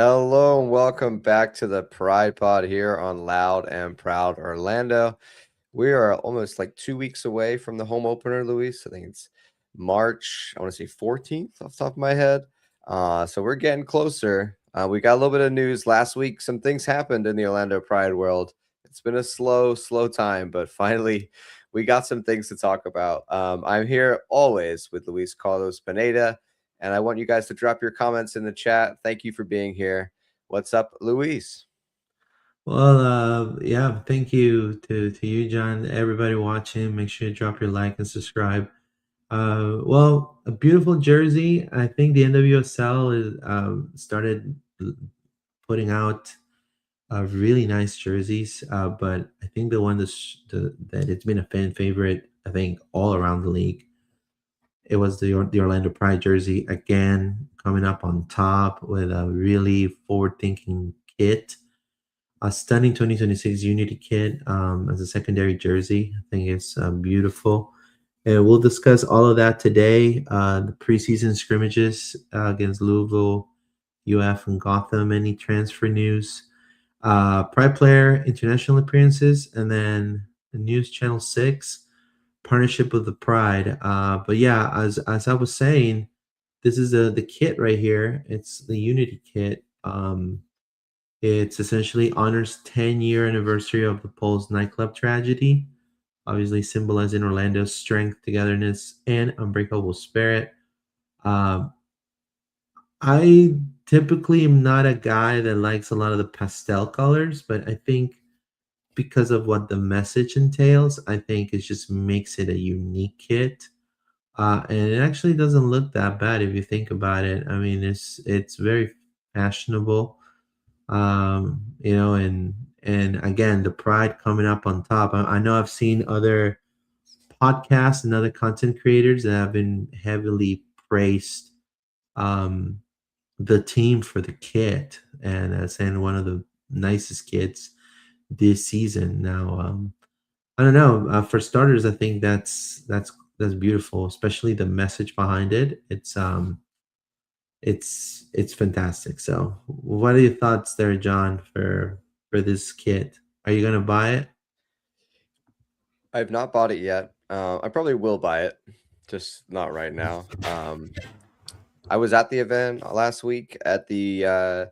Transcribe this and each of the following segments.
Hello and welcome back to the Pride Pod here on Loud and Proud Orlando. We are almost like 2 weeks away from the home opener, Luis. I think it's March, I want to say 14th off the top of my head. So we're getting closer. We got a little bit of news last week. Some things happened in the Orlando Pride world. It's been a slow time, but finally we got some things to talk about. I'm here always with Luis Carlos Pineda, and I want you guys to drop your comments in the chat. Thank you for being here. What's up, Luis? Well, yeah, thank you to you, John. Everybody watching, make sure you drop your like and subscribe. Well, a beautiful jersey. I think the NWSL is started putting out really nice jerseys. But I think the one that it's been a fan favorite. I think all around the league. It was the Orlando Pride jersey again, coming up on top with a really forward thinking kit, a stunning 2026 Unity kit as a secondary jersey. I think it's beautiful. And we'll discuss all of that today. The preseason scrimmages against Louisville, UF, and Gotham, any transfer news, Pride player international appearances, and then the News Channel 6 partnership with the Pride. But yeah, as I was saying, this is the kit right here. It's the Unity kit. It's essentially honors 10-year anniversary of the Pole's nightclub tragedy, obviously symbolizing Orlando's strength, togetherness, and unbreakable spirit. Um, I typically am not a guy that likes a lot of the pastel colors, but I think because of what the message entails, I think it just makes it a unique kit. And it actually doesn't look that bad if you think about it. I mean, it's very fashionable, and again, the Pride coming up on top. I know I've seen other podcasts and other content creators that have been heavily praised um, the team for the kit, and saying one of the nicest kits this season. Now, I don't know. For starters, I think that's beautiful, especially the message behind it. It's fantastic. So, what are your thoughts there, John, for this kit? Are you gonna buy it? I have not bought it yet. I probably will buy it, just not right now. I was at the event last week at the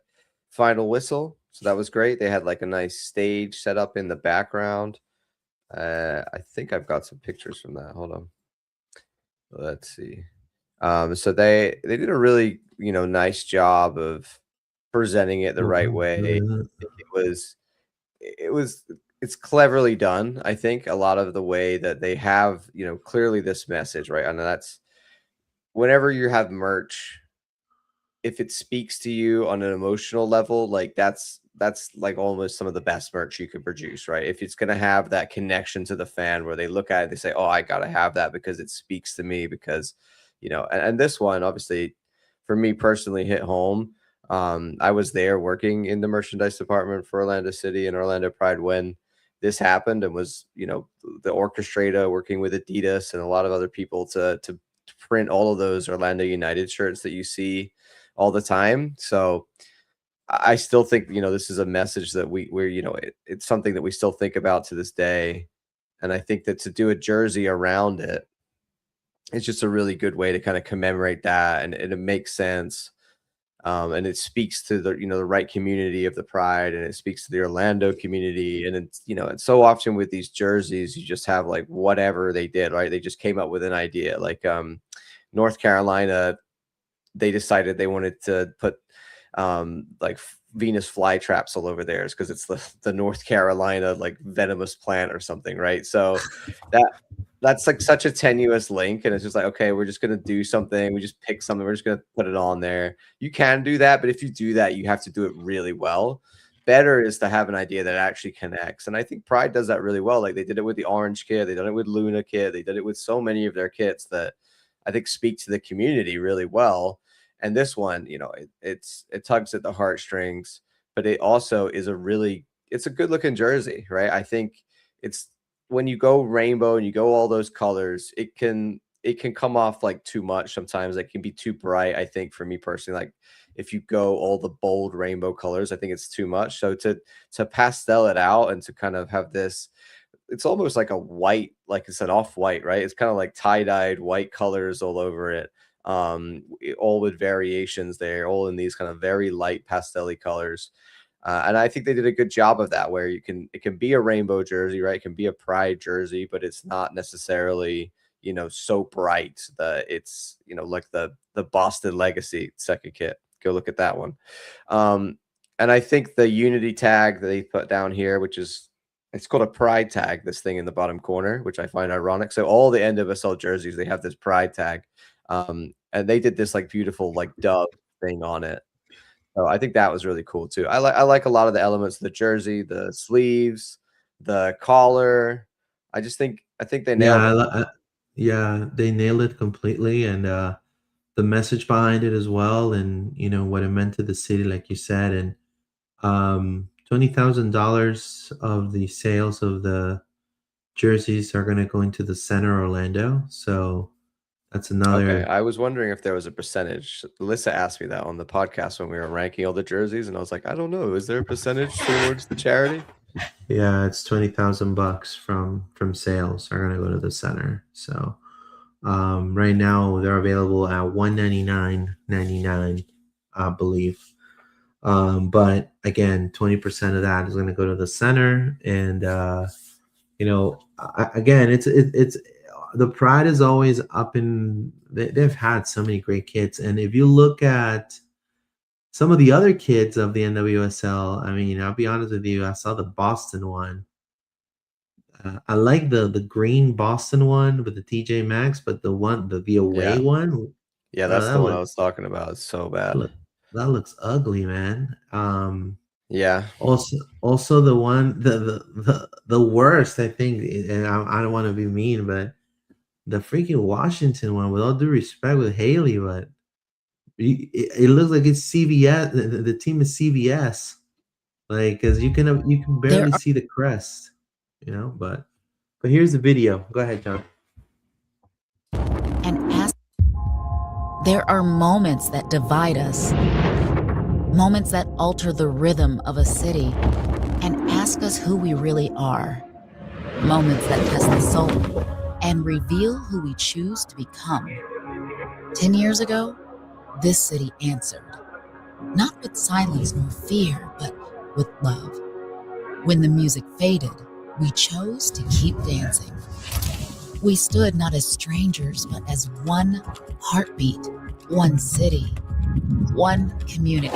final whistle, so that was great. They had like a nice stage set up in the background. I think I've got some pictures from that. Hold on, let's see. So they did a really nice job of presenting it the right way. It was it was it's cleverly done. I think a lot of the way that they have, clearly this message, right? And that's whenever you have merch, if it speaks to you on an emotional level, like that's like almost some of the best merch you could produce, right? If it's gonna have that connection to the fan where they look at it, they say, "Oh, I gotta have that because it speaks to me," because and this one obviously for me personally hit home. I was there working in the merchandise department for Orlando City and Orlando Pride when this happened and was, the orchestrator working with Adidas and a lot of other people to print all of those Orlando United shirts that you see all the time. So I still think, this is a message that we're, it's something that we still think about to this day. And I think that to do a jersey around it, it's just a really good way to kind of commemorate that. And it makes sense. And it speaks to the right community of the Pride, and it speaks to the Orlando community. And it's, and so often with these jerseys, you just have like whatever they did, right? They just came up with an idea. Like North Carolina, they decided they wanted to put like Venus flytraps all over theirs because it's the North Carolina like venomous plant or something, right? So that that's like such a tenuous link, and it's just like, okay, we're just gonna do something. We just pick something. We're just gonna put it on there. You can do that, but if you do that, you have to do it really well. Better is to have an idea that actually connects, and I think Pride does that really well. Like they did it with the Orange kit, they did it with Luna kit, they did it with so many of their kits that I think speak to the community really well. And this one, it tugs at the heartstrings, but it also is it's a good looking jersey, right? I think it's when you go rainbow and you go all those colors, it can come off like too much sometimes. It can be too bright, I think, for me personally. Like if you go all the bold rainbow colors. I think it's too much. So to pastel it out and to kind of have this, it's almost like a white, like it's an off-white, right? It's kind of like tie-dyed white colors all over it. All with variations there, all in these kind of very light pastel colors. And I think they did a good job of that, where it can be a rainbow jersey, right? It can be a pride jersey, but it's not necessarily, so bright that it's, like the Boston Legacy second kit. Go look at that one. And I think the Unity tag that they put down here, which is, it's called a pride tag, this thing in the bottom corner, which I find ironic. So all the NWSL jerseys, they have this pride tag. And they did this like beautiful like dove thing on it. So I think that was really cool too. I like a lot of the elements of the jersey, the sleeves, the collar. I think they nailed Yeah, it. yeah, they nailed it completely, and the message behind it as well, and what it meant to the city, like you said, and $20,000 of the sales of the jerseys are going to go into the center Orlando. So that's Okay, another. I was wondering if there was a percentage. Alyssa asked me that on the podcast when we were ranking all the jerseys, and I was like, I don't know. Is there a percentage towards the charity? Yeah, it's $20,000 from sales are going to go to the center. So right now they're available at $199.99, I believe. But again, 20% of that is going to go to the center, and again, it's the pride is always up in. They've had so many great kids, and if you look at some of the other kids of the NWSL, I mean, I'll be honest with you, I saw the Boston one. I like the green Boston one with the TJ Maxx, but the away Yeah, one, yeah, that's that the one I looks was talking about. It's so that bad. look that looks ugly, man. Yeah, Also the one the worst, I think, and I don't want to be mean, but the freaking Washington one, with all due respect with Haley, but it looks like it's CVS. The team is CVS, like, because you can There barely see the crest, but here's the video. Go ahead, John. and ask there are moments that divide us, moments that alter the rhythm of a city and ask us who we really are, moments that test the soul and reveal who we choose to become. 10 years ago, this city answered, not with silence nor fear, but with love. When the music faded, we chose to keep dancing. We stood not as strangers, but as one heartbeat, one city, one community.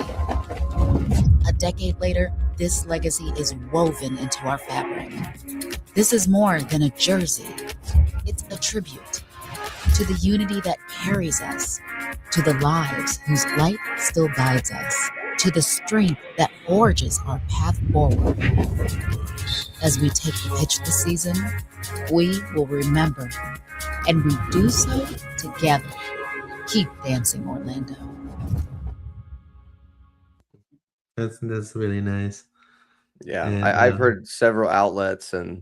A decade later, this legacy is woven into our fabric. This is more than a jersey. It's a tribute to the unity that carries us, to the lives whose light still guides us, to the strength that forges our path forward. As we take the pitch this season, we will remember, and we do so together. Keep dancing, Orlando. That's really nice. yeah. And I've heard several outlets, and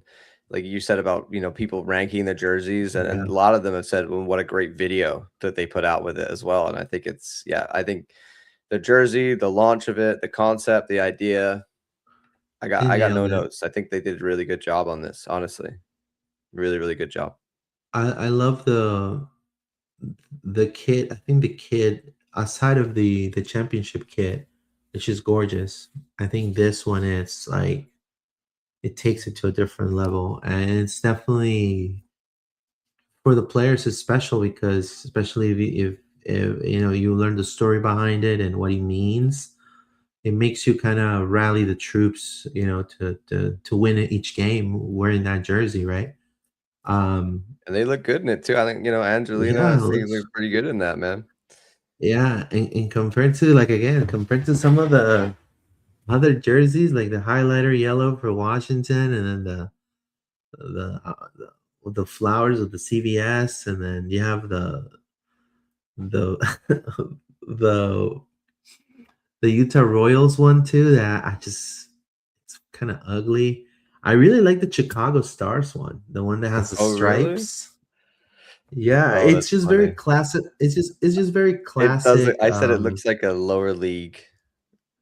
like you said about people ranking the jerseys, and yeah, a lot of them have said, well, what a great video that they put out with it as well. And I think I think the jersey, the launch of it, the concept, the idea. I got they I got no nailed it. notes. I think they did a really good job on this, honestly. Really, really good job. I love the kit. I think the kit, aside of the championship kit, which is gorgeous. I think this one is like, it takes it to a different level, and it's definitely for the players. It's special because, especially if you learn the story behind it and what he means, it makes you kind of rally the troops, to win each game wearing that jersey, right? Um, And they look good in it too. I think, yeah, Angelina, it they looks look pretty good in that, man. yeah, and compared to, like, again, compared to some of the other jerseys, like the highlighter yellow for Washington, and then the flowers of the CVS, and then you have the the the Utah Royals one too. That it's kind of ugly. I really like the Chicago Stars one, the one that has the Oh, really? stripes. Yeah, Oh, it's that's just very funny. classic. It's just very It doesn't. classic. I said it looks like a lower league.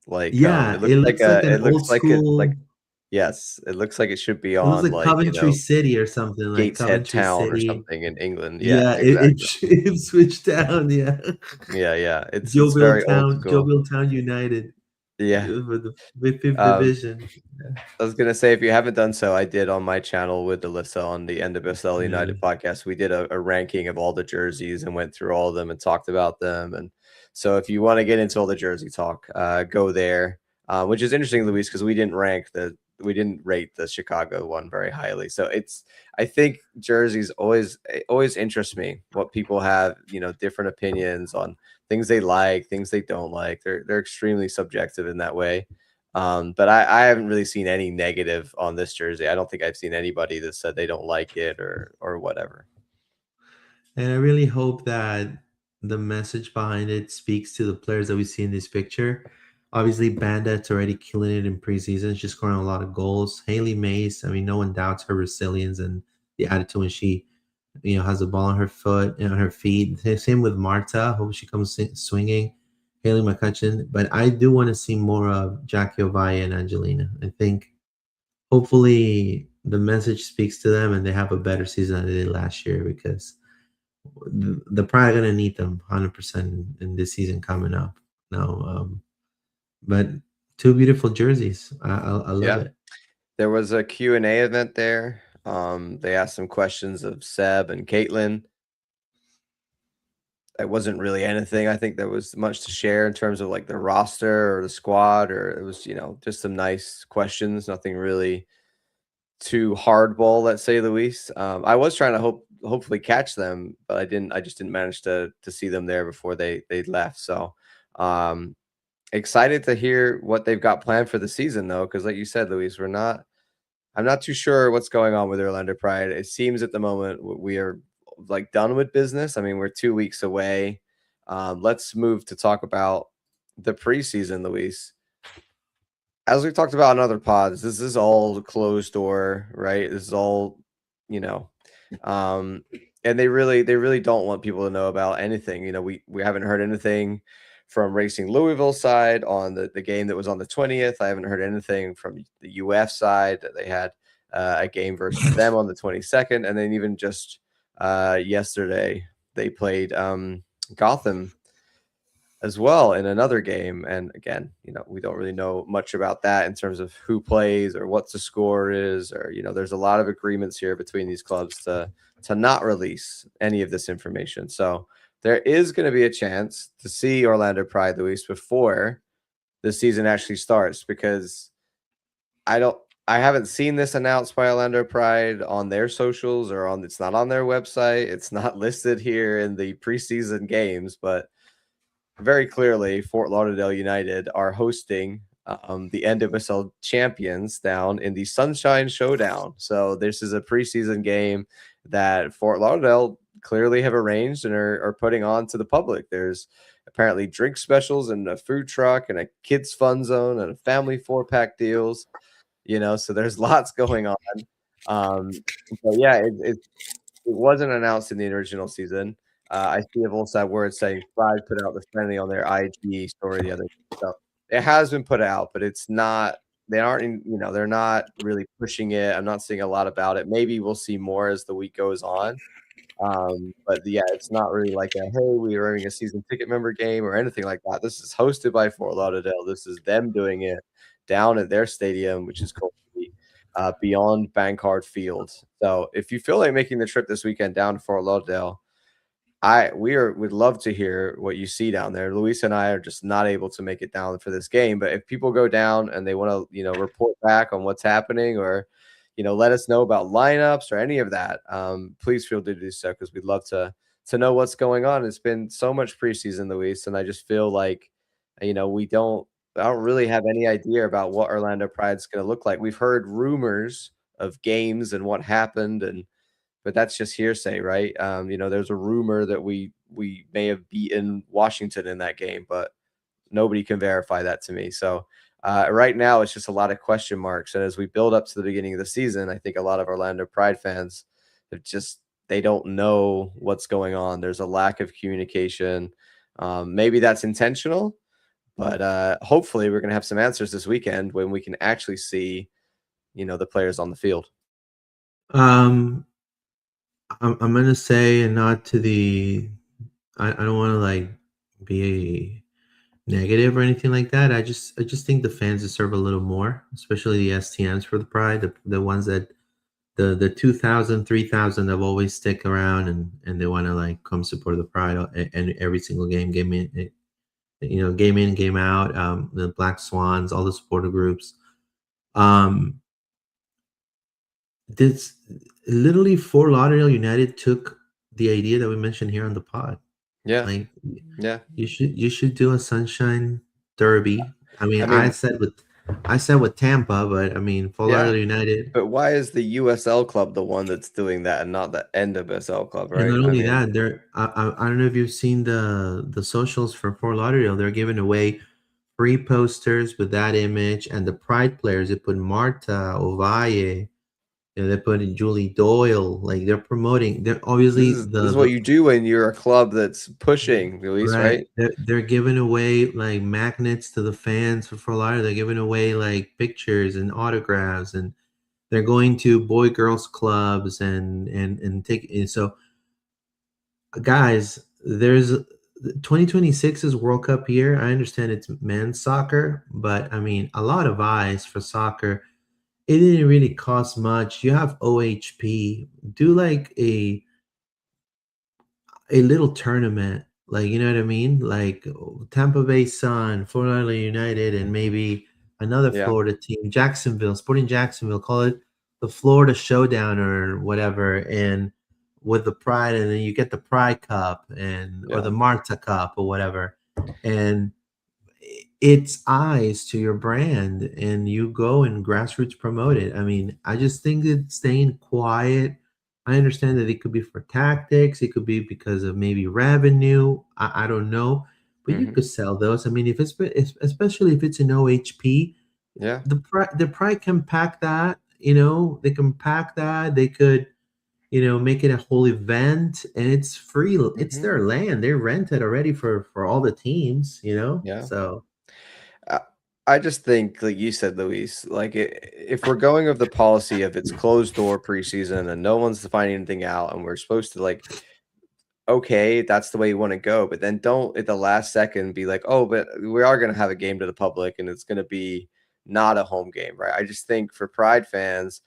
Like Yeah, it looks like an it looks old like it like school. yes, it looks like it should be It looks on like like, Coventry City or something, like Gateshead Coventry Town or City. something in England. Yeah, Yeah, exactly. it switched down. Yeah, Yeah, yeah. It's very old school. Jovial Town United Yeah. for the fifth Um, division. I was gonna say if you haven't done so, I did on my channel with Alyssa on the NWSL Yeah. United podcast. We did a ranking of all the jerseys and went through all of them and talked about them. And so if you want to get into all the jersey talk, go there. Which is interesting, Luis, because we didn't rate the Chicago one very highly. So I think jerseys always interest me what people have, different opinions on things they like, things they don't like. They're extremely subjective in that way. But I haven't really seen any negative on this jersey. I don't think I've seen anybody that said they don't like it or whatever. And I really hope that the message behind it speaks to the players that we see in this picture. Obviously, Bandit's already killing it in preseason. She's scoring a lot of goals. Haley Mace, I mean, no one doubts her resilience and the attitude when she, has the ball on her foot and on her feet. Same with Marta. Hope she comes swinging. Haley McCutcheon. But I do want to see more of Jackie Ovalle and Angelina. I think hopefully the message speaks to them and they have a better season than they did last year, because they're probably gonna need them 100% in this season coming up. No, but two beautiful jerseys. I love Yeah. it. There was a Q&A event there. They asked some questions of Seb and Caitlin. It wasn't really anything. I think there was much to share in terms of like the roster or the squad, or it was, just some nice questions. Nothing really too hardball, let's say, Luis. I was trying to hopefully catch them, but I didn't. I just didn't manage to see them there before they left. So, excited to hear what they've got planned for the season, though, because like you said, Luis, I'm not too sure what's going on with Orlando Pride. It seems at the moment we are like done with business. I mean, we're 2 weeks away. Let's move to talk about the preseason, Luis. As we've talked about in other pods, this is all closed door, right? This is all, you know, um, and they really don't want people to know about anything. We haven't heard anything from Racing Louisville side on the game that was on the 20th. I haven't heard anything from the UF side that they had a game versus them on the 22nd, and then even just yesterday they played Gotham as well in another game. And again, we don't really know much about that in terms of who plays or what the score is, or there's a lot of agreements here between these clubs to not release any of this information. So there is going to be a chance to see Orlando Pride, Luis, before the season actually starts, because I haven't seen this announced by Orlando Pride on their socials or it's not on their website. It's not listed here in the preseason games, but very clearly, Fort Lauderdale United are hosting the NWSL champions down in the Sunshine Showdown. So this is a preseason game that Fort Lauderdale clearly have arranged and are putting on to the public. There's apparently drink specials and a food truck and a kids fun zone and a family 4-pack deals. So there's lots going on. But yeah, it wasn't announced in the original season. I see a Volsat word saying Pride put out the friendly on their IG story the other day. So it has been put out, but it's not. They aren't. They're not really pushing it. I'm not seeing a lot about it. Maybe we'll see more as the week goes on. But yeah, it's not really like hey, we are running a season ticket member game or anything like that. This is hosted by Fort Lauderdale. This is them doing it down at their stadium, which is called Beyond Bankard Field. So if you feel like making the trip this weekend down to Fort Lauderdale, would love to hear what you see down there. Luis and I are just not able to make it down for this game, but if people go down and they want to, report back on what's happening, or, let us know about lineups or any of that, please feel free to do so, because we'd love to know what's going on. It's been so much preseason, Luis, and I just feel like, I don't really have any idea about what Orlando Pride's going to look like. We've heard rumors of games and what happened, but that's just hearsay, right? There's a rumor that we may have beaten Washington in that game, but nobody can verify that to me. So right now, it's just a lot of question marks. And as we build up to the beginning of the season, I think a lot of Orlando Pride fans have just they don't know what's going on. There's a lack of communication. Maybe that's intentional, but hopefully we're going to have some answers this weekend when we can actually see, the players on the field. I'm gonna say, and not to the, I don't want to like be negative or anything like that. I just think the fans deserve a little more, especially the STMs for the Pride, the ones that the 2,000, 3,000 that always stick around and they want to like come support the Pride and every single game in, game in, game out. The Black Swans, all the supporter groups. This literally Fort Lauderdale United took the idea that we mentioned here on the pod. Yeah. Like, yeah. You should do a Sunshine Derby. I mean, I said with Tampa, but I mean, Fort Lauderdale United. But why is the USL club the one that's doing that and not the NWSL club, right? And not only that, I don't know if you've seen the socials for Fort Lauderdale. They're giving away free posters with that image, and the Pride players. They put Marta Ovalle. They put in Julie Doyle. Like, they're promoting. They're obviously this is what you do when you're a club that's pushing, Luis, right? They're giving away like magnets to the fans for Lauderdale. They're giving away like pictures and autographs, and they're going to boy girls clubs and take. And so, guys, there's 2026 is World Cup year. I understand it's men's soccer, but I mean, a lot of eyes for soccer. It didn't really cost much. You have OHP. Do like a little tournament, like, you know what I mean? Like Tampa Bay Sun, Fort Lauderdale United, and maybe another Florida team, Sporting Jacksonville. Call it the Florida Showdown or whatever, and with the Pride, and then you get the Pride Cup or the Marta Cup or whatever, and it's eyes to your brand, and you go and grassroots promote it. I mean, I just think that staying quiet, I understand that it could be for tactics, it could be because of maybe revenue, I don't know, but you could sell those. I mean, if it's especially if it's an OHP, the Pride can pack that, they can pack that, they could, make it a whole event, and it's free. It's their land, they rent it already for all the teams, so I just think, like you said, Luis, like if we're going with the policy of it's closed door preseason and no one's finding anything out, and we're supposed to like, okay, that's the way you want to go, but then don't at the last second be like, oh, but we are going to have a game to the public and it's going to be not a home game, right? I just think for Pride fans,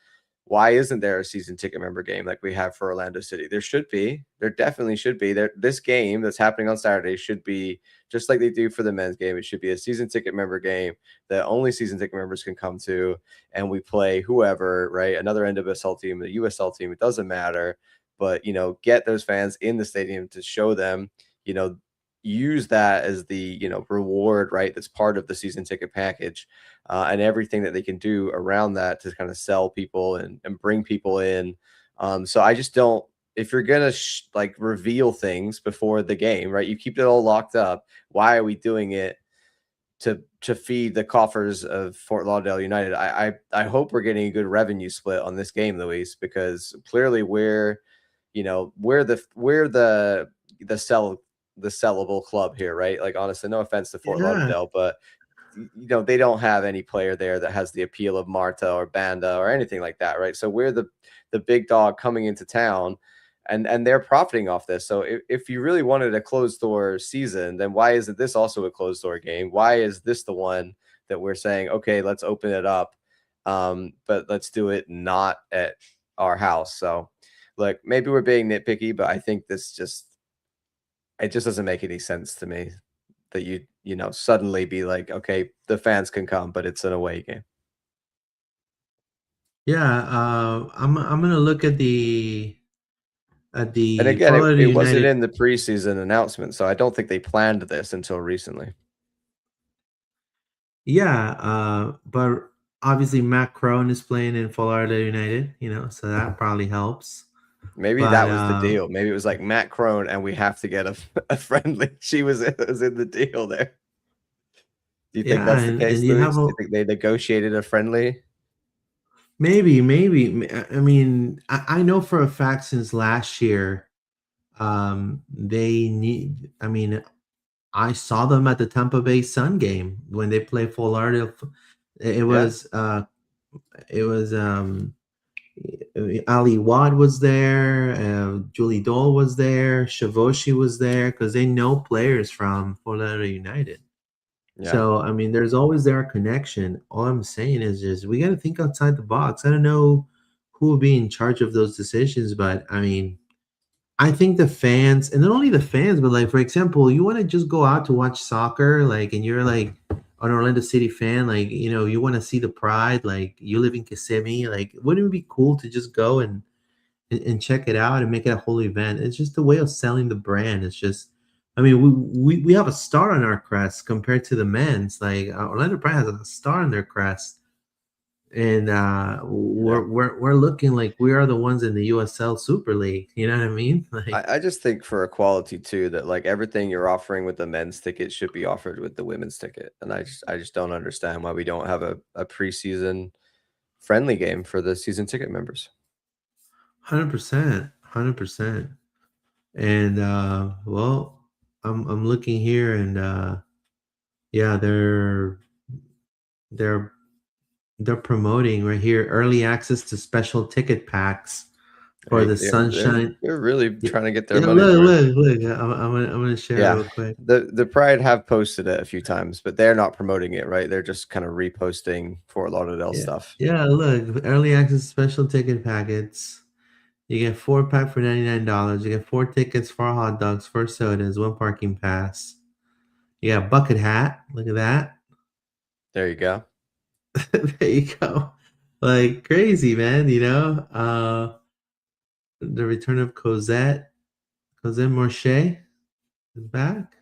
why isn't there a season ticket member game like we have for Orlando City? There should be. There definitely should be. This game that's happening on Saturday should be just like they do for the men's game. It should be a season ticket member game that only season ticket members can come to, and we play whoever, right? Another NWSL team, the USL team, it doesn't matter. But, get those fans in the stadium to show them, use that as the, reward, right? That's part of the season ticket package, and everything that they can do around that to kind of sell people and bring people in. So I just don't, if you're going to like reveal things before the game, right? You keep it all locked up. Why are we doing it to feed the coffers of Fort Lauderdale United? I hope we're getting a good revenue split on this game, Luis, because clearly we're the sellable club here, right? Like, honestly, no offense to Fort Lauderdale, but they don't have any player there that has the appeal of Marta or Banda or anything like that, right? So we're the big dog coming into town, and they're profiting off this. So if you really wanted a closed door season, then why isn't this also a closed door game? Why is this the one that we're saying, okay, let's open it up, but let's do it not at our house? So look, maybe we're being nitpicky, but I think it just doesn't make any sense to me that you suddenly be like, okay, the fans can come, but it's an away game. Yeah, I'm gonna look at the and again, it wasn't in the preseason announcement, so I don't think they planned this until recently. Yeah, but obviously Matt Crone is playing in Fort Lauderdale United, so that probably helps. Maybe that was the deal. Maybe it was like Matt Crone, and we have to get a friendly. She was in the deal there. Do you think that's the case, Luis? Do you think they negotiated a friendly? Maybe. I mean, I know for a fact since last year, they need. I mean, I saw them at the Tampa Bay Sun game when they played Fort Lauderdale. It Yeah. was Ali Wad was there, Julie Dole was there, Shavoshi was there because they know players from Fort Lauderdale United. Yeah. So I mean, there's always there a connection. All I'm saying is just we got to think outside the box. I don't know who will be in charge of those decisions, but I mean, I think the fans, and not only the fans, but like for example, you want to just go out to watch soccer, like, and you're like an Orlando City fan, like you want to see the pride, like you live in Kissimmee, like wouldn't it be cool to just go and check it out and make it a whole event? It's just a way of selling the brand. It's just, I mean, we have a star on our crest compared to the men's. Like Orlando Pride has a star on their crest, and we're looking like we are the ones in the USL Super League. You know what I mean? Like, I just think for equality too, that like everything you're offering with the men's ticket should be offered with the women's ticket, and I just don't understand why we don't have a preseason friendly game for the season ticket members. 100%. And well, I'm looking here, and yeah, they're promoting right here early access to special ticket packs for the Sunshine. They're really trying to get their Yeah, money. look. I'm gonna share it real quick. The Pride have posted it a few times, but they're not promoting it, right? They're just kind of reposting Fort Lauderdale stuff. Yeah, look, early access special ticket packets. You get 4-pack for $99. You get 4 tickets, 4 hot dogs, 4 sodas, 1 parking pass. You got a bucket hat. Look at that. There you go. There you go. Like crazy, man. The return of Cosette Morche is back.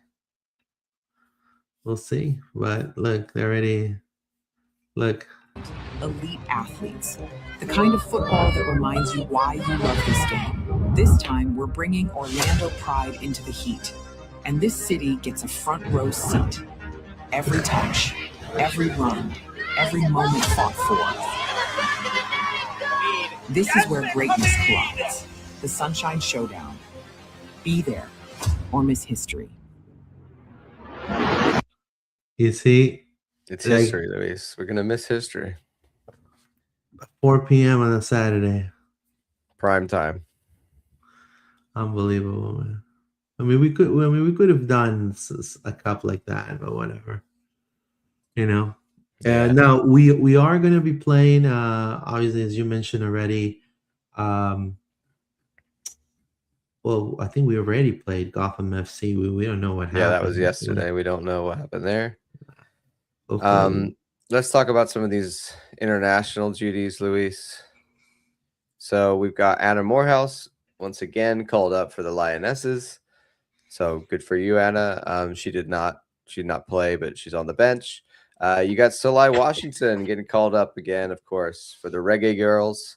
We'll see. But look, they're ready. Look. Elite athletes. The kind of football that reminds you why you love this game. This time, we're bringing Orlando Pride into the heat. And this city gets a front row seat. Every touch, every run, every moment fought for. This is where greatness collides. The Sunshine Showdown. Be there or miss history. You see? It's history, Luis. We're going to miss history. 4 p.m. on a Saturday. Prime time. Unbelievable, man. I mean, we could have done a cup like that, but whatever. Yeah. Now we are going to be playing. Obviously, as you mentioned already. Well, I think we already played Gotham FC. We don't know what happened. Yeah, that was yesterday. We don't know what happened there. Okay. Let's talk about some of these international duties, Luis. So we've got Anna Morehouse once again called up for the Lionesses. So good for you, Anna. She did not play, but she's on the bench. You got Solai Washington getting called up again, of course, for the Reggae Girls.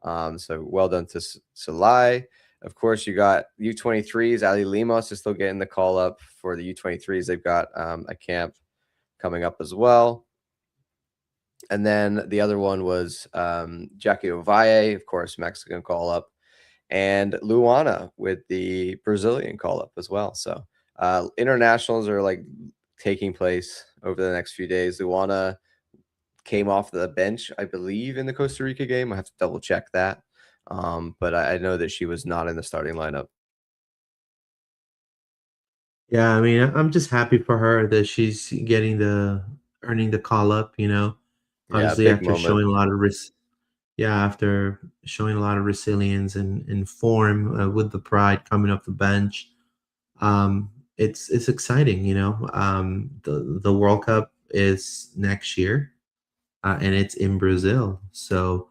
So well done to Solai. Of course, you got U23s. Ali Limos is still getting the call up for the U23s. They've got a camp coming up as well. And then the other one was Jackie Ovalle, of course, Mexican call up, and Luana with the Brazilian call up as well. So internationals are like taking place over the next few days. Luana came off the bench, I believe, in the Costa Rica game. I have to double check that. But I know that she was not in the starting lineup. Yeah, I mean, I'm just happy for her that she's earning the call up, Obviously, after showing a lot of resilience and form with the Pride coming off the bench. It's exciting, The World Cup is next year, and it's in Brazil. So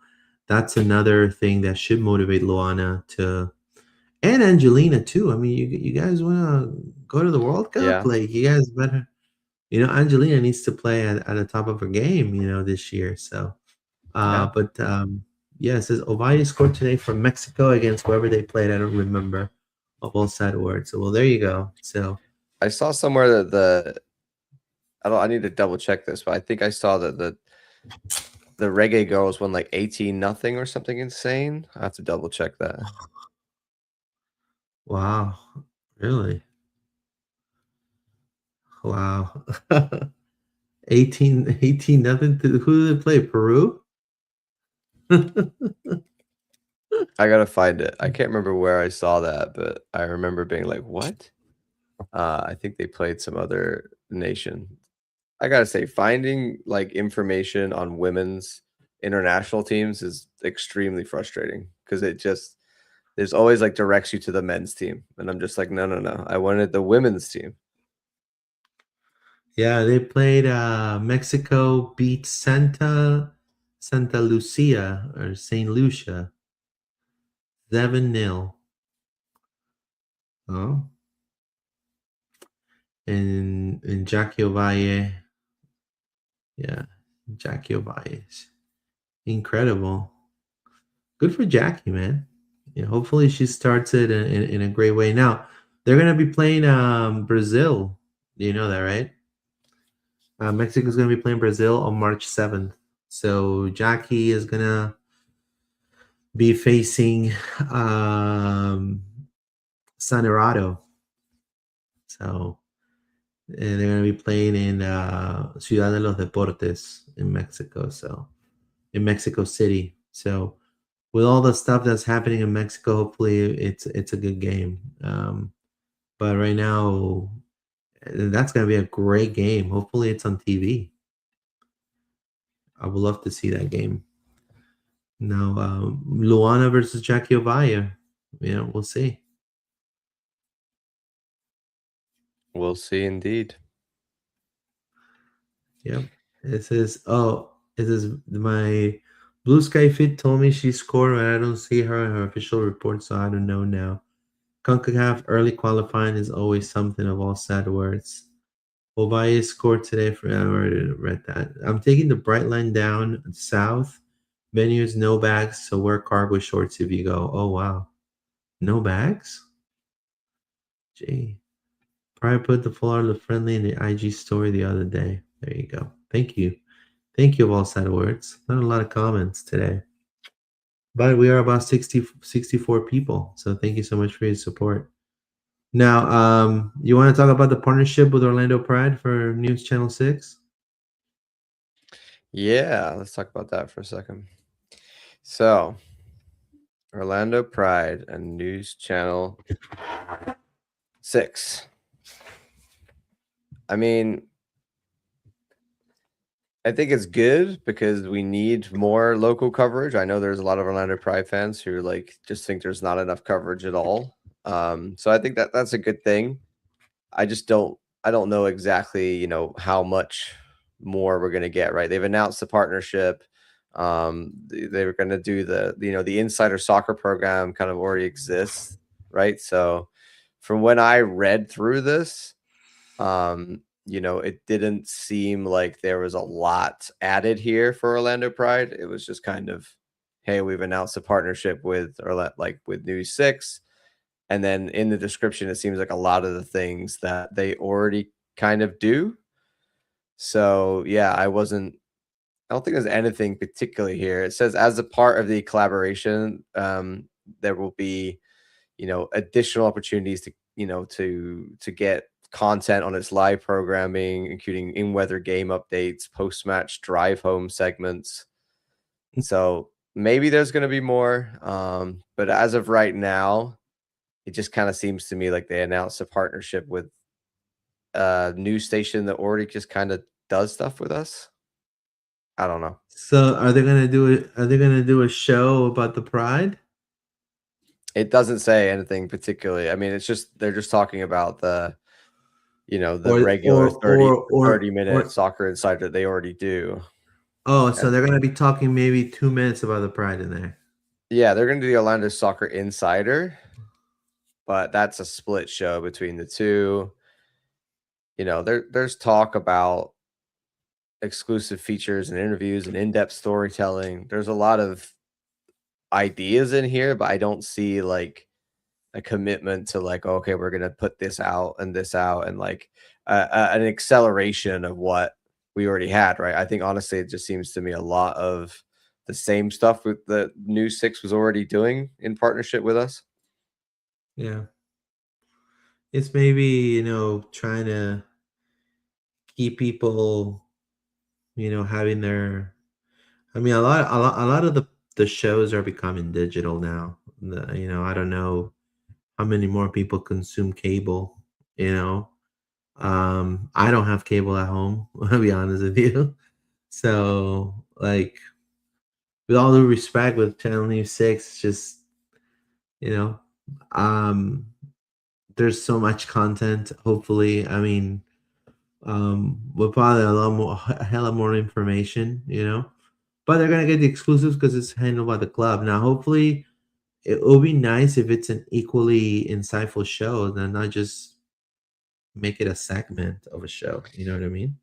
that's another thing that should motivate Luana and Angelina too. I mean, you guys want to go to the World Cup? Yeah. Like, you guys better. Angelina needs to play at the top of her game, this year. So, but it says Ovalle scored today for Mexico against whoever they played. I don't remember of all sad words. So, well, there you go. So, I saw somewhere that I need to double check this, but I think I saw that the Reggae Girls won like 18-0 or something insane. I have to double check that. Wow. Really? Wow. 18 nothing to who did they play? Peru? I gotta find it. I can't remember where I saw that, but I remember being like, "What?" I think they played some other nation. I gotta say, finding like information on women's international teams is extremely frustrating because there's always like directs you to the men's team, and I'm just like, no. I wanted the women's team. Yeah, they played Mexico beat Santa Lucia or Saint Lucia 7-0. Oh. And Jackie Ovalle. Yeah, Jackie Ovalle. Incredible. Good for Jackie, man. Yeah, hopefully she starts it in a great way. Now, they're going to be playing Brazil. Do you know that, right? Mexico's going to be playing Brazil on March 7th. So Jackie is going to be facing Sanerato. So they're going to be playing in Ciudad de los Deportes in Mexico. So in Mexico City. So with all the stuff that's happening in Mexico, hopefully it's a good game. But right now, that's going to be a great game. Hopefully it's on TV. I would love to see that game. Now, Luana versus Jackie Ovalle. We'll see. We'll see indeed. Yep. It says my Blue Sky Fit told me she scored, but I don't see her in her official report, so I don't know now. CONCACAF early qualifying is always something of all sad words. Ovalle scored today for I already read that. I'm taking the bright line down south. Venues, no bags, so wear cargo shorts if you go. Oh wow. No bags? Gee. Probably put the full art of friendly in the IG story the other day. There you go. Thank you. Thank you of all sad words. Not a lot of comments today. But we are about 64 people. So thank you so much for your support. Now, you want to talk about the partnership with Orlando Pride for News Channel 6? Yeah, let's talk about that for a second. So, Orlando Pride and News Channel 6. I mean, I think it's good because we need more local coverage. I know there's a lot of Orlando Pride fans who like just think there's not enough coverage at all. So I think that's a good thing. I don't know exactly, how much more we're going to get, right? They've announced the partnership. They were going to do the Insider Soccer program kind of already exists, right? So from when I read through this, it didn't seem like there was a lot added here for Orlando Pride. It was just kind of, hey, we've announced a partnership with with News 6. And then in the description, it seems like a lot of the things that they already kind of do. So yeah, I don't think there's anything particularly here. It says as a part of the collaboration, there will be, additional opportunities to get content on its live programming, including in-weather game updates, post-match drive home segments. So maybe there's going to be more. But as of right now, it just kind of seems to me like they announced a partnership with a news station that already just kind of does stuff with us. I don't know. So are they gonna do it? Are they gonna do a show about the Pride? It doesn't say anything particularly. I mean, it's just they're just talking about the regular 30-minute soccer insider that they already do. Oh, so they're gonna be talking maybe 2 minutes about the Pride in there. Yeah, they're gonna do the Orlando Soccer Insider, but that's a split show between the two. There's talk about exclusive features and interviews and in-depth storytelling. There's a lot of ideas in here, but I don't see like a commitment to like, okay, we're gonna put this out and an acceleration of what we already had, right? I think honestly, it just seems to me a lot of the same stuff with the new six was already doing in partnership with us. Yeah. It's maybe, trying to keep people, having their. I mean, a lot of the shows are becoming digital now. I don't know how many more people consume cable. I don't have cable at home. I'll be honest with you. So, like, with all due respect, with Channel News 6, it's just, you know, um, there's so much content. Hopefully, I mean, with probably a hell of more information, but they're gonna get the exclusives because it's handled by the club. Now, hopefully, it will be nice if it's an equally insightful show, then not just make it a segment of a show. You know what I mean?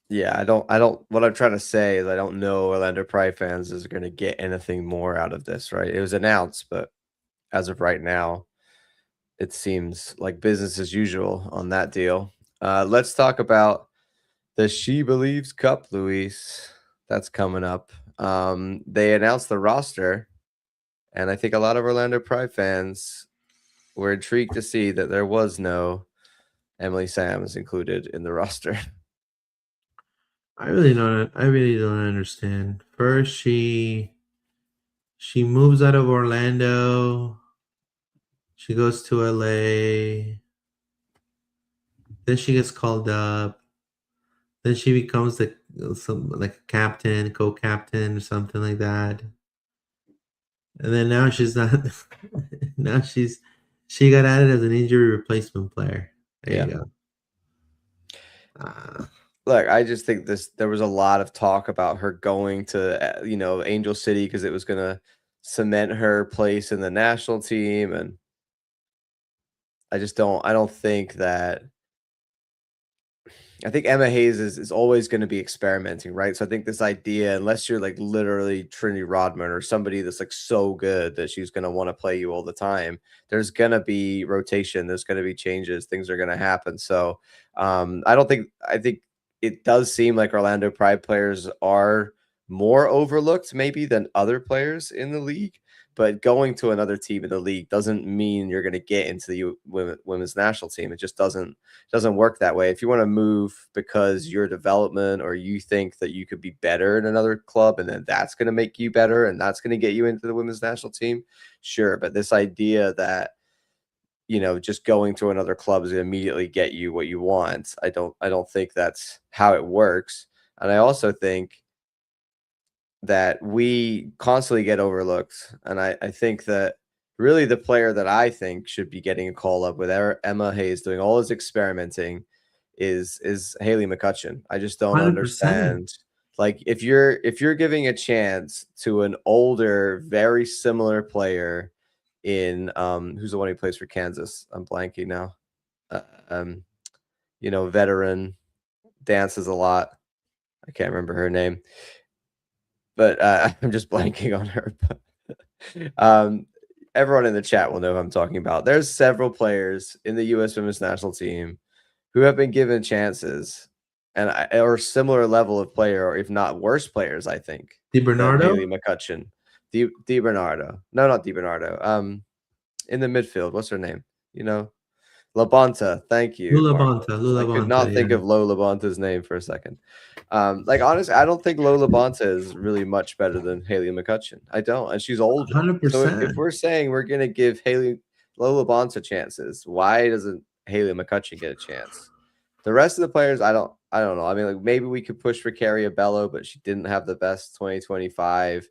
Yeah, what I'm trying to say is I don't know Orlando Pride fans is going to get anything more out of this, right? It was announced, but as of right now, it seems like business as usual on that deal. Let's talk about the She Believes Cup, Luis. That's coming up. They announced the roster, and I think a lot of Orlando Pride fans were intrigued to see that there was no Emily Sams included in the roster. I really don't understand. First, she moves out of Orlando. She goes to LA. Then she gets called up. Then she becomes like a captain, co-captain, or something like that. And then now she's not. Now she got added as an injury replacement player. There you go. Look, I just think there was a lot of talk about her going to Angel City because it was going to cement her place in the national team, and I don't think that. I think Emma Hayes is always going to be experimenting, right? So I think this idea, unless you're like literally Trinity Rodman or somebody that's like so good that she's going to want to play you all the time, there's going to be rotation, there's going to be changes, things are going to happen. So I think it does seem like Orlando Pride players are more overlooked maybe than other players in the league. But going to another team in the league doesn't mean you're going to get into the women's national team. It just doesn't work that way. If you want to move because your development or you think that you could be better in another club and then that's going to make you better and that's going to get you into the women's national team, sure. But this idea that just going to another club is going to immediately get you what you want, I don't think that's how it works. And I also think that we constantly get overlooked. And I think that really the player that I think should be getting a call up with Emma Hayes doing all his experimenting is Haley McCutcheon. I just don't 100%. understand. Like if you're giving a chance to an older, very similar player in who's the one who plays for Kansas? I'm blanking now. Veteran, dances a lot. I can't remember her name. But I'm just blanking on her. Everyone in the chat will know who I'm talking about. There's several players in the U.S. Women's National Team who have been given chances or similar level of player, or if not worse players, I think. DiBernardo? Haley McCutcheon. DiBernardo. No, not DiBernardo. In the midfield, what's her name? Labonta, thank you. Lula I could Bonta, not think yeah. of Lo Labonta's name for a second. Honestly, I don't think Lo Labonta is really much better than Haley McCutcheon. I don't, and she's older. 100%. So if we're saying we're gonna give Lo Labonta chances, why doesn't Haley McCutcheon get a chance? The rest of the players, I don't know. I mean, like maybe we could push for Carrie Abello, but she didn't have the best 2025.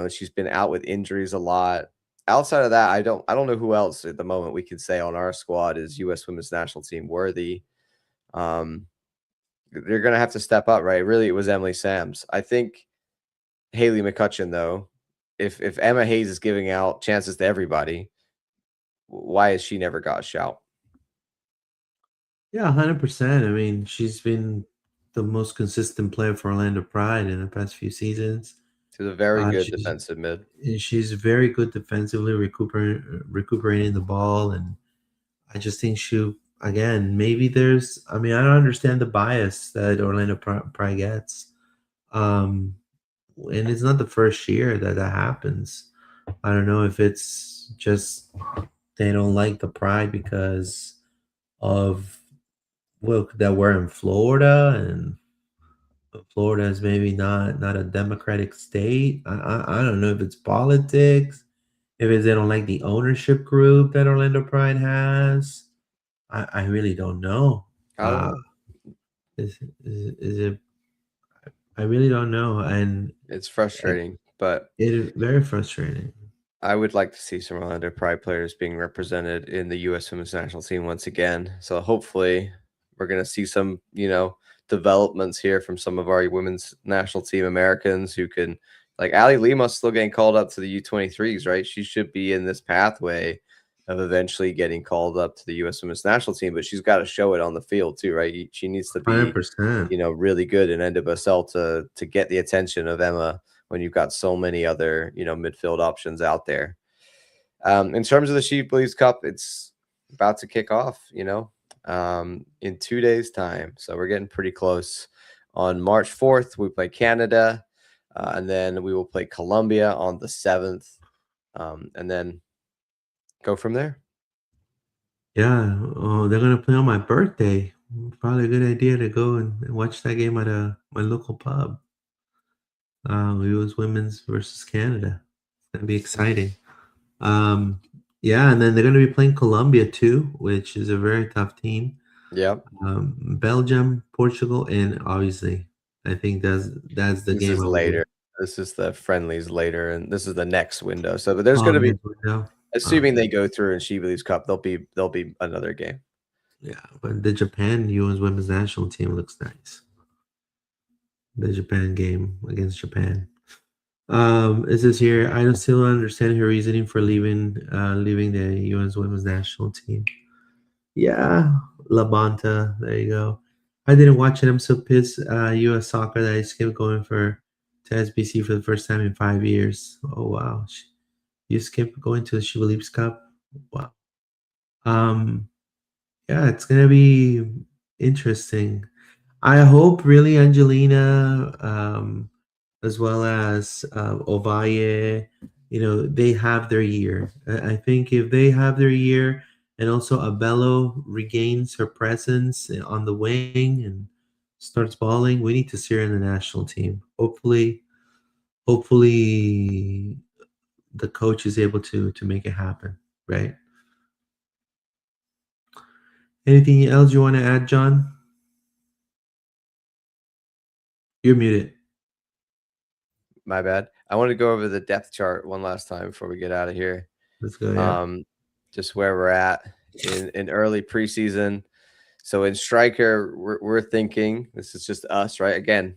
She's been out with injuries a lot. Outside of that, I don't know who else at the moment we can say on our squad is U.S. Women's National Team worthy. They're going to have to step up, right? Really, it was Emily Sams. I think Haley McCutcheon, though, if Emma Hayes is giving out chances to everybody, why has she never got a shout? Yeah, 100%. I mean, she's been the most consistent player for Orlando Pride in the past few seasons. She's a very good defensive mid. She's very good defensively, recuperating the ball, and I just think again, maybe there's. I mean, I don't understand the bias that Orlando Pride gets, and it's not the first year that happens. I don't know if it's just they don't like the Pride because of that we're in Florida, and Florida is maybe not a democratic state. I don't know if it's politics, if it's they don't like the ownership group that Orlando Pride has. I really don't know. I don't know. Is it? I really don't know, and It's frustrating, but it is very frustrating. I would like to see some Orlando Pride players being represented in the U.S. Women's National Team once again. So hopefully, we're going to see some, developments here from some of our women's national team Americans who can, like Ali Lima's still getting called up to the U23s, right? She should be in this pathway of eventually getting called up to the U.S. Women's National Team, but she's got to show it on the field too, right? She needs to be, 100%. really good in NWSL to get the attention of Emma when you've got so many other, midfield options out there. In terms of the She Believes Cup, it's about to kick off, in 2 days' time. So we're getting pretty close. On March 4th, we play Canada, and then we will play Colombia on the 7th, and then go from there. Yeah, they're gonna play on my birthday. Probably a good idea to go and watch that game at my local pub. U.S. Women's versus Canada. It's gonna be exciting. Yeah, and then they're gonna be playing Colombia too, which is a very tough team. Yep. Belgium, Portugal, and obviously, I think that's the This game. is later. This is the friendlies later, and this is the next window. So, but there's going to be, assuming they go through in She Believes Cup, there'll be another game. Yeah, but the Japan U.S. Women's National Team looks nice. The Japan game against Japan. It says here, I don't still understand her reasoning for leaving the U.S. Women's National Team. Yeah, Labonta, there you go. I didn't watch it. I'm so pissed. U.S. soccer that I skipped going to SBC for the first time in 5 years. Oh wow, you skipped going to the She Believes Cup. Wow. Yeah, it's gonna be interesting. I hope really Angelina, as well as Ovalle, they have their year. I think if they have their year, and also Abello regains her presence on the wing and starts balling, we need to see her in the national team. Hopefully, the coach is able to make it happen, right? Anything else you want to add, John? You're muted. My bad. I want to go over the depth chart one last time before we get out of here. Let's go. Yeah. Just where we're at in early preseason. So in striker, we're thinking, this is just us, right? Again,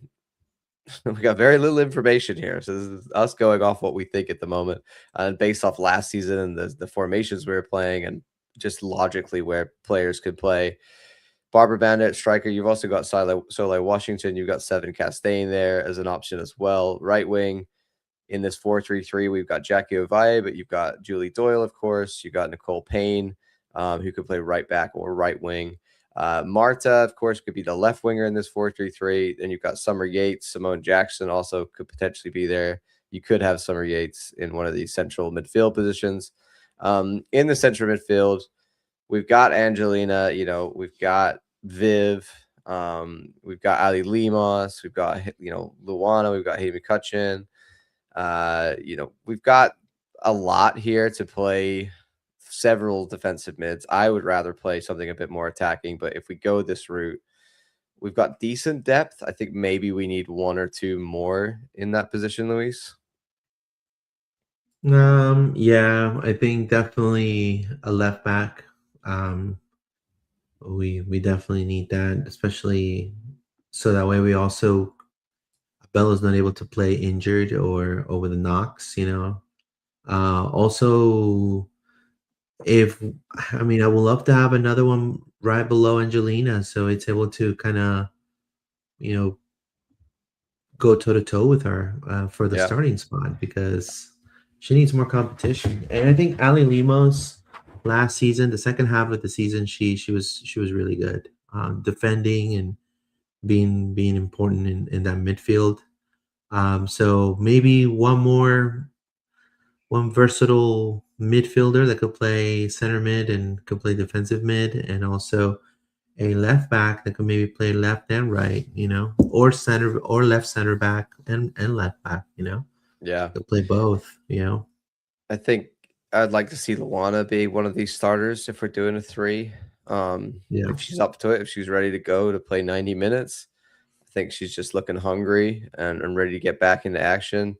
we got very little information here. So this is us going off what we think at the moment, and based off last season and the formations we were playing, and just logically where players could play. Barbara Bandit, striker. You've also got Soleil Washington. You've got Seven Castaigne there as an option as well. Right wing in this 4-3-3, we've got Jackie Ovalle, but you've got Julie Doyle, of course. You've got Nicole Payne, who could play right back or right wing. Marta, of course, could be the left winger in this 4-3-3. Then you've got Summer Yates. Simone Jackson also could potentially be there. You could have Summer Yates in one of these central midfield positions. In the central midfield, we've got Angelina, we've got Viv, we've got Ali Limas, we've got, Luana, we've got Hayden McCutcheon. We've got a lot here to play several defensive mids. I would rather play something a bit more attacking, but if we go this route, we've got decent depth. I think maybe we need one or two more in that position, Luis. Yeah, I think definitely a left back. We definitely need that, especially so that way we also Bella's not able to play injured or with the knocks, Also, I would love to have another one right below Angelina, so it's able to kind of, go toe to toe with her for the starting spot, because she needs more competition. And I think Ali Limos, last season, the second half of the season, she was really good, defending and being important in that midfield. So maybe one versatile midfielder that could play center mid and could play defensive mid, and also a left back that could maybe play left and right, or center or left center back and left back, Yeah. could play both. I think I'd like to see Luana be one of these starters if we're doing a 3. Yeah. If she's up to it, if she's ready to go to play 90 minutes. I think she's just looking hungry and ready to get back into action.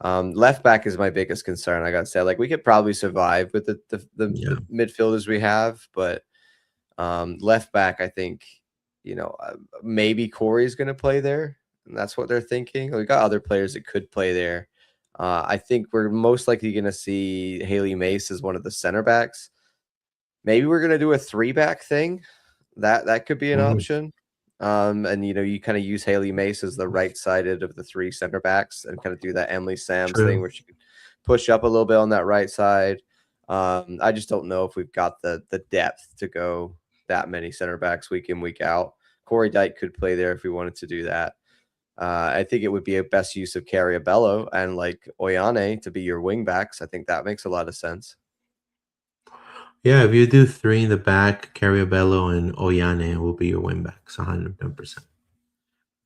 Left back is my biggest concern. I got to say, like, we could probably survive with the midfielders we have, but left back, I think, maybe Corey's going to play there, and that's what they're thinking. We got other players that could play there. I think we're most likely going to see Haley Mace as one of the center backs. Maybe we're going to do a 3-back thing. That could be an option. And you kind of use Haley Mace as the right-sided of the 3 center backs and kind of do that Emily Sams thing where she could push up a little bit on that right side. I just don't know if we've got the depth to go that many center backs week in, week out. Corey Dyke could play there if we wanted to do that. I think it would be a best use of Carriabello and like Oyane to be your wing backs. I think that makes a lot of sense. Yeah, if you do 3 in the back, Carriabello and Oyane will be your wing backs, 110%.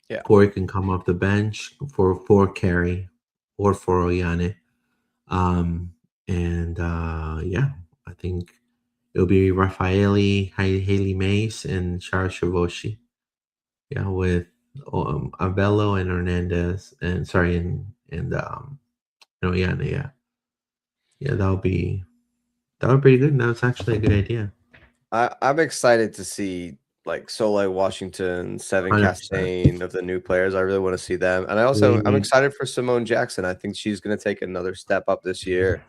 Yeah. Corey can come off the bench for Carrie or for Oyane. I think it'll be Raffaele, Haley Mace, and Shara Shavoshi. Yeah, with Abello and Hernandez, and Oyane. Yeah, that'll be pretty good. That's actually a good idea. I'm excited to see like Soleil Washington, Seven 100%. Castain of the new players. I really want to see them. And I'm excited for Simone Jackson. I think she's going to take another step up this year.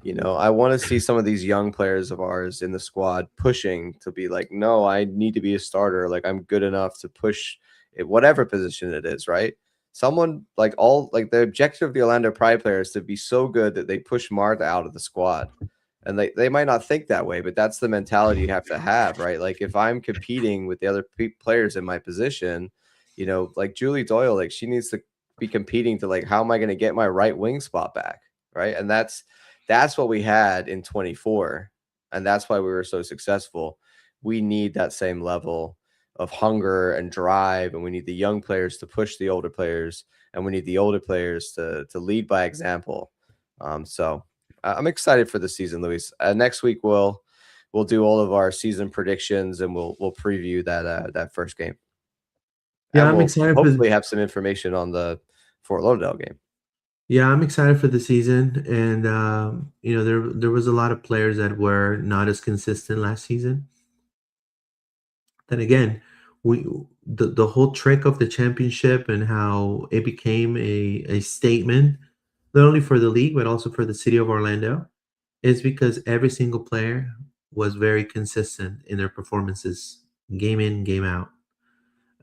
I want to see some of these young players of ours in the squad pushing to be like, no, I need to be a starter. Like, I'm good enough to push it, whatever position it is, right? Someone like the objective of the Orlando Pride players to be so good that they push Martha out of the squad. And they might not think that way, but that's the mentality you have to have, right? Like, if I'm competing with the other players in my position, like Julie Doyle, like she needs to be competing to like, how am I going to get my right wing spot back, right? And that's what we had in 24, and that's why we were so successful. We need that same level of hunger and drive, and we need the young players to push the older players, and we need the older players to lead by example. So I'm excited for the season, Luis. Next week we'll do all of our season predictions, and we'll preview that first game. Yeah, and I'm we'll excited. Hopefully have some information on the Fort Lauderdale game. Yeah, I'm excited for the season, and there was a lot of players that were not as consistent last season. Then again, the whole trick of the championship and how it became a statement, not only for the league but also for the city of Orlando, is because every single player was very consistent in their performances, game in, game out,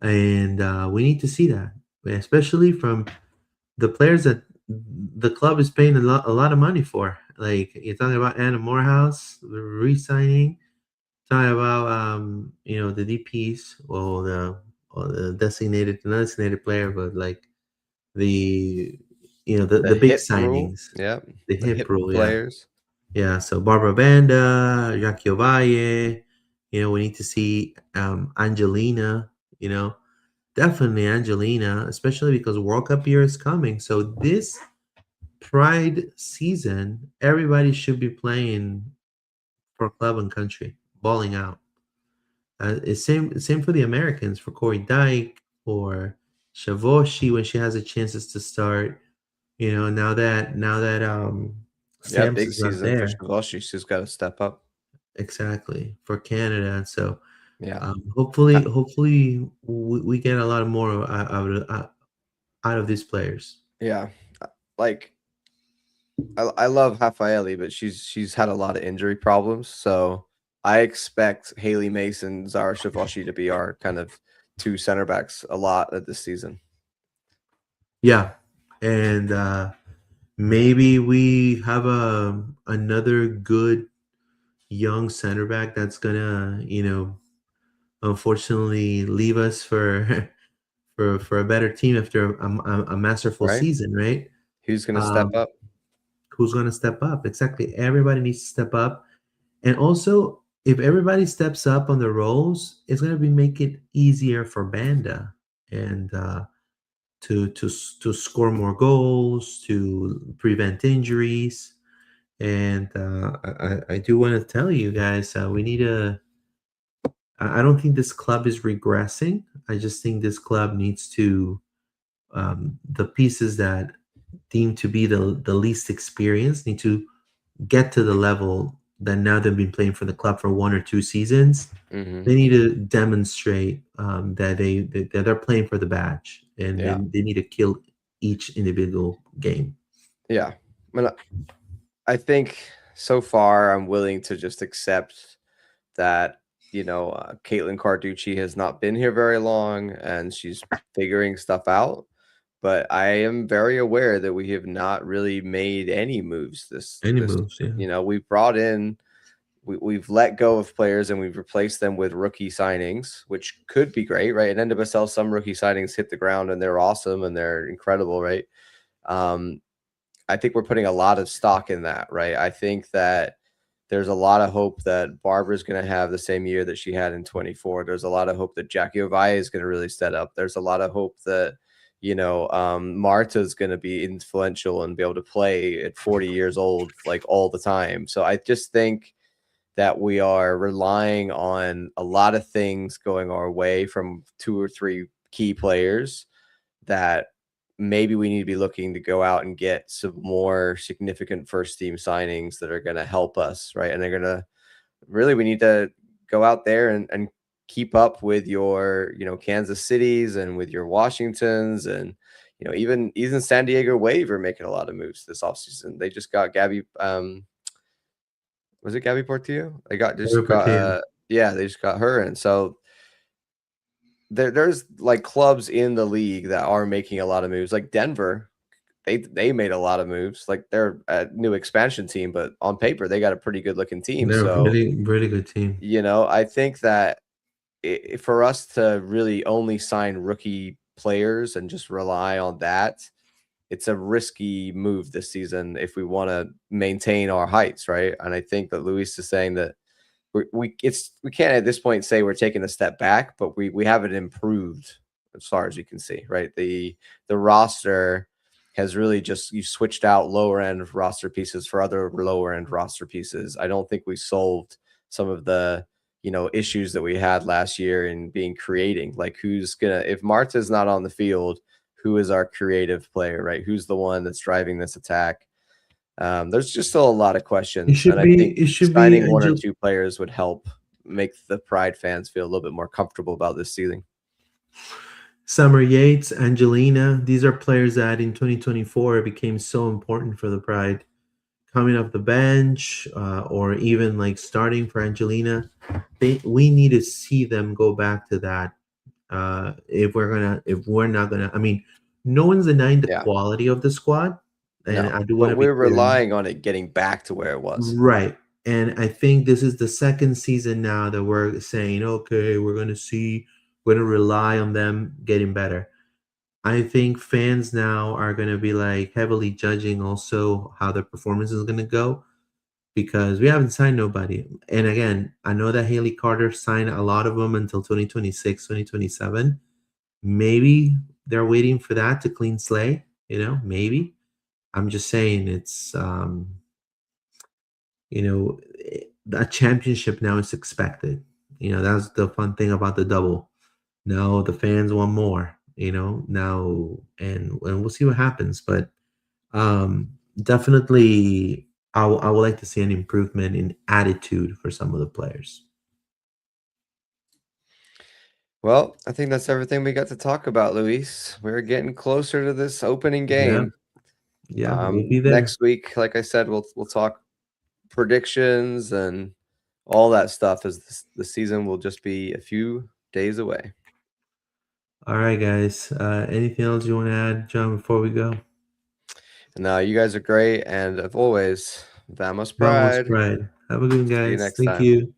and we need to see that, especially from the players that the club is paying a lot of money for. Like, you're talking about Anna Morehouse re-signing, talking about the DPs, or the designated player, but like the big signings, the hip rule players. Yeah, so Barbara Banda, Jackie Ovalle, we need to see Angelina, definitely Angelina, especially because World Cup year is coming. So this Pride season, everybody should be playing for club and country, balling out. It's same for the Americans, for Corey Dyke, for Shavoshi when she has the chances to start. Now that Stamps big is not season there. for Shavoshi. She's got to step up. Exactly, for Canada. So yeah, hopefully we get a lot more out of these players. Yeah, like I love Rafaeli, but she's had a lot of injury problems. So I expect Haley Mason, Zara Shavoshi to be our kind of 2 center backs a lot at this season. Yeah, and maybe we have another good young center back that's gonna, unfortunately leave us for for a better team after a masterful Right? season, right? Who's going to step Um, up? who's gonna step up? Exactly. Everybody needs to step up, and also if everybody steps up on the roles, it's gonna be make it easier for Banda and to score more goals, to prevent injuries. And I do want to tell you guys, we need to. I don't think this club is regressing. I just think this club needs to the pieces that deem to be the least experienced need to get to the level that now they've been playing for the club for 1 or 2 seasons. Hmm. They need to demonstrate that that they're playing for the badge, and Yeah. they need to kill each individual game. Yeah. I mean, I think so far I'm willing to just accept that, Caitlin Carducci has not been here very long and she's figuring stuff out. But I am very aware that we have not really made any moves Any this moves, yeah. we've brought in we've let go of players and we've replaced them with rookie signings, which could be great, right? At NWSL, some rookie signings hit the ground and they're awesome and they're incredible, right? Um, I think we're putting a lot of stock in that, right? I think that there's a lot of hope that Barbara's going to have the same year that she had in 24. There's a lot of hope that Jackie Ovalle is going to really set up. There's a lot of hope that, Marta's going to be influential and be able to play at 40 years old, like all the time. So I just think that we are relying on a lot of things going our way from 2 or 3 key players that maybe we need to be looking to go out and get some more significant first team signings that are going to help us, right? And they're going to really, we need to go out there and keep up with your, Kansas Cities and with your Washingtons and, even San Diego Wave are making a lot of moves this offseason. They just got Gabby, was it Gabby Portillo? Yeah, they just got her. And so there's like clubs in the league that are making a lot of moves. Like Denver, they made a lot of moves. Like they're a new expansion team, but on paper they got a pretty good looking team. They're a So, really, really good team. I think that for us to really only sign rookie players and just rely on that, it's a risky move this season if we want to maintain our heights, right? And I think that Luis is saying that we can't at this point say we're taking a step back, but we haven't improved as far as you can see, right? The roster has really just you switched out lower end roster pieces for other lower end roster pieces. I don't think we solved some of the issues that we had last year in being creating. Like who's gonna if Marta's not on the field, who is our creative player, right? Who's the one that's driving this attack? There's just still a lot of questions, and I think It should be signing 1 or 2 players would help make the Pride fans feel a little bit more comfortable about this season. Summer Yates, Angelina. These are players that in 2024 became so important for the Pride. Coming off the bench, or even like starting for Angelina, we need to see them go back to that. If we're not gonna, I mean, no one's denying the Yeah. quality of the squad, and No, I do want but to be we're clear. relying on it getting back to where it was. Right. And I think this is the second season now that we're saying, okay, we're going to rely on them getting better. I think fans now are going to be like heavily judging also how the performance is going to go because we haven't signed nobody. And again, I know that Haley Carter signed a lot of them until 2026, 2027. Maybe they're waiting for that to clean slate, maybe. I'm just saying it's, a championship now is expected. That's the fun thing about the double. Now the fans want more, now, and we'll see what happens. But definitely, I would like to see an improvement in attitude for some of the players. Well, I think that's everything we got to talk about, Luis. We're getting closer to this opening game. Yeah, we'll be there. Next week, like I said, we'll talk predictions and all that stuff as the season will just be a few days away. All right, guys. Anything else you want to add, John, before we go? No, you guys are great. And as always, Vamos Vamos Pride. Pride. Have a good one, See you guys. next Thank time. you.